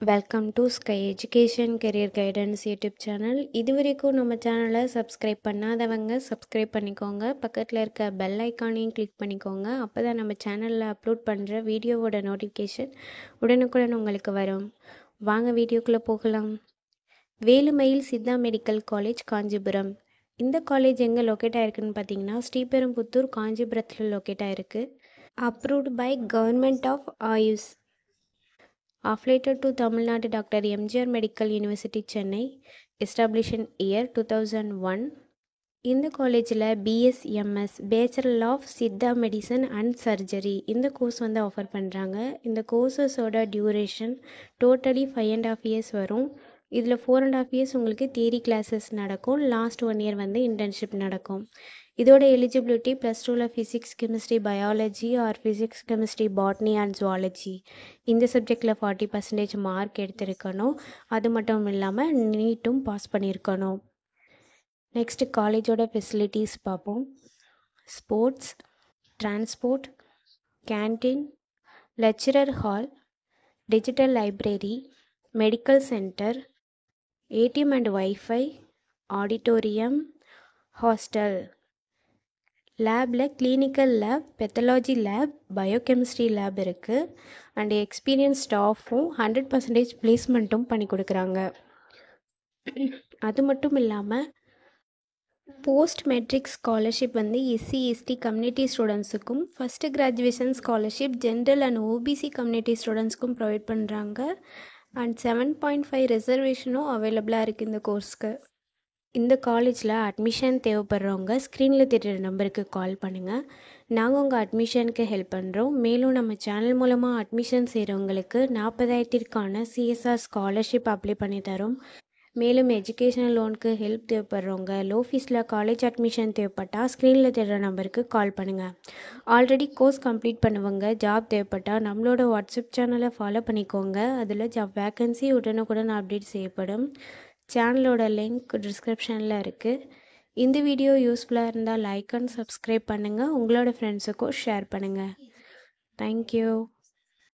Welcome to sky education career guidance YouTube channel. இது வரைக்கும் நம்ம சேனலை சப்ஸ்கிரைப் பண்ணாதவங்க சப்ஸ்கிரைப் பண்ணிக்கோங்க. பக்கத்தில் இருக்க பெல் ஐக்கானையும் கிளிக் பண்ணிக்கோங்க. அப்போ தான் நம்ம சேனலில் அப்லோட் பண்ணுற வீடியோவோட நோட்டிஃபிகேஷன் உடனுக்குடன் உங்களுக்கு வரும். வாங்க வீடியோக்குள்ளே போகலாம். Velumayil Siddha medical college Kanchipuram. இந்த காலேஜ் எங்கே லொக்கேட் ஆகிருக்குன்னு பார்த்தீங்கன்னா ஸ்ரீபெரும்புத்தூர் காஞ்சிபுரத்தில் லொக்கேட் ஆகிருக்கு. Approved by government of Ayush. Affiliated to Tamil Nadu Dr. MGR Medical University Chennai, established in year 2001. இந்த காலேஜில் BSMS Bachelor of Siddha medicine and surgery இந்த கோர்ஸ் ஆஃபர் பண்ணுறாங்க. இந்த கோர்ஸஸோட டியூரேஷன் டோட்டலி 5.5 years வரும். இதில் 4.5 years உங்களுக்கு தியரி கிளாஸஸ் நடக்கும். லாஸ்ட் 1 year இன்டர்ன்ஷிப் நடக்கும். இதோட eligibility +2 physics chemistry biology R physics chemistry botany and zoology இந்த சப்ஜெக்டில் 40% மார்க் எடுத்திருக்கணும். அது மட்டும் இல்லாமல் நீட்டும் பாஸ் பண்ணியிருக்கணும். நெக்ஸ்ட்டு காலேஜோட ஃபெசிலிட்டிஸ் பார்ப்போம். Sports, transport, canteen, lecturer hall, digital library, medical centre, ATM and wifi, auditorium, hostel. லேபில் clinical lab, pathology lab, biochemistry lab இருக்குது. அண்ட் எக்ஸ்பீரியன்ஸ் ஸ்டாஃபும் 100% பிளேஸ்மெண்ட்டும் பண்ணி கொடுக்குறாங்க. அது மட்டும் இல்லாமல் post matric scholarship SC ST community ஸ்டூடெண்ட்ஸுக்கும், first graduation scholarship general and OBC community ஸ்டூடெண்ட்ஸ்க்கும் ப்ரொவைட் பண்ணுறாங்க. அண்ட் 7.5 ரிசர்வேஷனும் அவைலபிளாக இருக்குது இந்த கோர்ஸ்க்கு. இந்த காலேஜில் அட்மிஷன் தேவைப்படுறவங்க ஸ்க்ரீனில் தெரிகிற நம்பருக்கு கால் பண்ணுங்கள். நாங்கள் உங்கள் அட்மிஷனுக்கு ஹெல்ப் பண்ணுறோம். மேலும் நம்ம சேனல் மூலமாக அட்மிஷன் செய்கிறவங்களுக்கு 40,000க்கான CSR ஸ்காலர்ஷிப் அப்ளை பண்ணி தரோம். மேலும் எஜுகேஷனல் லோனுக்கு ஹெல்ப் தேவைப்படுறவங்க, லோ ஃபீஸில் காலேஜ் அட்மிஷன் தேவைப்பட்டால் ஸ்க்ரீனில் தெரிகிற நம்பருக்கு கால் பண்ணுங்கள். ஆல்ரெடி கோர்ஸ் கம்ப்ளீட் பண்ணுவங்க ஜாப் தேவைப்பட்டால் நம்மளோட வாட்ஸ்அப் சேனலை ஃபாலோ பண்ணிக்கோங்க. அதில் ஜாப் வேக்கன்சி உடனுக்குடன் அப்டேட் செய்யப்படும். சேனலோட லிங்க் டிஸ்கிரிப்ஷனில் இருக்குது. இந்த வீடியோ யூஸ்ஃபுல்லாக இருந்தால் லைக் அண்ட் சப்ஸ்கிரைப் பண்ணுங்கள். உங்களோட ஃப்ரெண்ட்ஸுக்கும் ஷேர் பண்ணுங்கள். தேங்க்யூ.